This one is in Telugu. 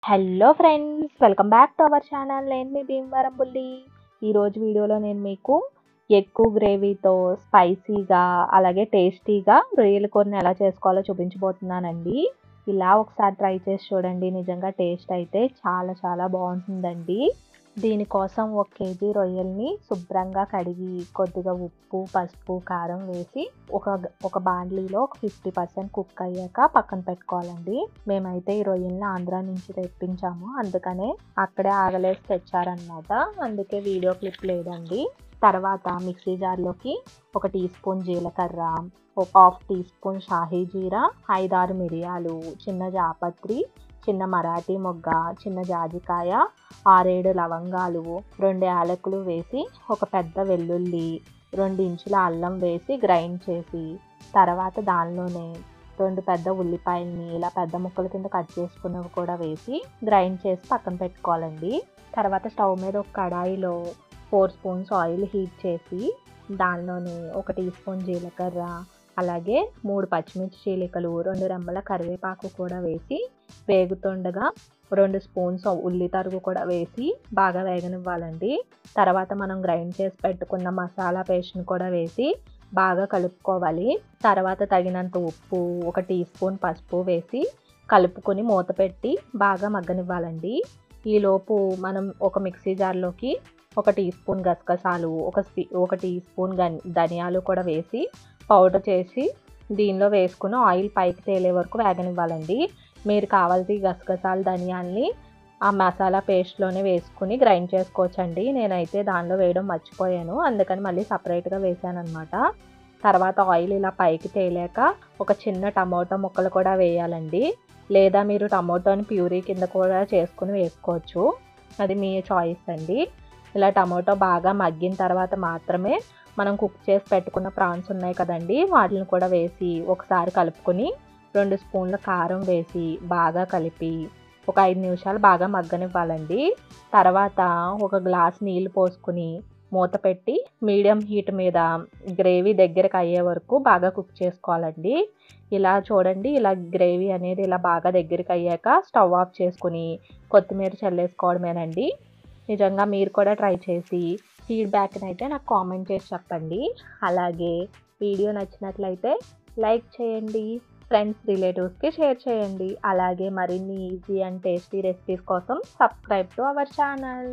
Hello friends, welcome back to our channel. నేను మీ భీమవరం బుల్లి. ఈరోజు వీడియోలో నేను మీకు ఎక్కువ గ్రేవీతో స్పైసీగా అలాగే టేస్టీగా రొయ్యల కూరని ఎలా చేసుకోవాలో చూపించబోతున్నానండి. ఇలా ఒకసారి ట్రై చేసి చూడండి. నిజంగా టేస్ట్ అయితే చాలా చాలా బాగుంటుందండి. దీనికోసం 1 కేజీ రొయ్యల్ని శుభ్రంగా కడిగి కొద్దిగా ఉప్పు, పసుపు, కారం వేసి ఒక బాండ్లీలో ఒక 50% కుక్ అయ్యాక పక్కన పెట్టుకోవాలండి. మేమైతే ఈ రొయ్యల్ని ఆంధ్రా నుంచి తెప్పించాము, అందుకనే అక్కడే ఆగలేసి తెచ్చారనమాట. అందుకే వీడియో క్లిప్ లేదండి. తర్వాత మిక్సీ జార్లోకి 1 టీ స్పూన్ జీలకర్ర, ఒక 1/2 టీ స్పూన్ షాహీ జీరా, 5-6 మిరియాలు, చిన్న జాపత్రి, చిన్న మరాఠీ మొగ్గ, చిన్న జాజికాయ, 6-7 లవంగాలు, 2 యాలకులు వేసి ఒక పెద్ద వెల్లుల్లి, 2 ఇంచుల అల్లం వేసి గ్రైండ్ చేసి, తర్వాత దానిలోనే 2 పెద్ద ఉల్లిపాయలని ఇలా పెద్ద ముక్కల కింద కట్ చేసుకున్నవి కూడా వేసి గ్రైండ్ చేసి పక్కన పెట్టుకోవాలండి. తర్వాత స్టవ్ మీద ఒక కడాయిలో 4 స్పూన్స్ ఆయిల్ హీట్ చేసి దానిలోనే 1 టీ స్పూన్ జీలకర్ర, అలాగే 3 పచ్చిమిర్చి చీలికలు, 2 రెమ్మల కరివేపాకు కూడా వేసి వేగుతుండగా 2 స్పూన్స్ ఉల్లి తరుగు కూడా వేసి బాగా వేగనివ్వాలండి. తర్వాత మనం గ్రైండ్ చేసి పెట్టుకున్న మసాలా పేస్ట్ని కూడా వేసి బాగా కలుపుకోవాలి. తర్వాత తగినంత ఉప్పు, 1 టీ స్పూన్ పసుపు వేసి కలుపుకొని మూత పెట్టి బాగా మగ్గనివ్వాలండి. ఈలోపు మనం ఒక మిక్సీ జార్లోకి 1 టీ స్పూన్ గసగసాలు, 1 టీ స్పూన్ ధనియాలు కూడా వేసి పౌడర్ చేసి దీనిలో వేసుకుని ఆయిల్ పైకి తేలే వరకు వేగనివ్వాలండి. మీరు కావాల్సి గసగసాలు, ధనియాల్ని ఆ మసాలా పేస్ట్లోనే వేసుకుని గ్రైండ్ చేసుకోవచ్చండి. నేనైతే దానిలో వేయడం మర్చిపోయాను, అందుకని మళ్ళీ సపరేట్గా వేసాను అనమాట. తర్వాత ఆయిల్ ఇలా పైకి తేలాక ఒక చిన్న టమాటో ముక్కలు కూడా వేయాలండి. లేదా మీరు టమాటోని ప్యూరీ కింద కూడా చేసుకుని వేసుకోవచ్చు, అది మీ చాయిస్ అండి. ఇలా టమాటో బాగా మగ్గిన తర్వాత మాత్రమే మనం కుక్ చేసి పెట్టుకున్న ప్రాన్స్ ఉన్నాయి కదండి, వాటిని కూడా వేసి ఒకసారి కలుపుకొని 2 స్పూన్ల కారం వేసి బాగా కలిపి ఒక 5 నిమిషాలు బాగా మగ్గనివ్వాలండి. తర్వాత ఒక గ్లాస్ నీళ్ళు పోసుకుని మూత పెట్టి మీడియం హీట్ మీద గ్రేవీ దగ్గరకు అయ్యే వరకు బాగా కుక్ చేసుకోవాలండి. ఇలా చూడండి, ఇలా గ్రేవీ అనేది ఇలా బాగా దగ్గరికి అయ్యాక స్టవ్ ఆఫ్ చేసుకుని కొత్తిమీర చల్లేసుకోవడమేనండి. నిజంగా మీరు కూడా ట్రై చేసి ఫీడ్బ్యాక్ని అయితే నాకు కామెంట్ చేసి చెప్పండి. అలాగే వీడియో నచ్చినట్లయితే లైక్ చేయండి, ఫ్రెండ్స్, రిలేటివ్స్కి షేర్ చేయండి. అలాగే మరిన్ని ఈజీ అండ్ టేస్టీ రెసిపీస్ కోసం సబ్స్క్రైబ్ టు అవర్ ఛానల్.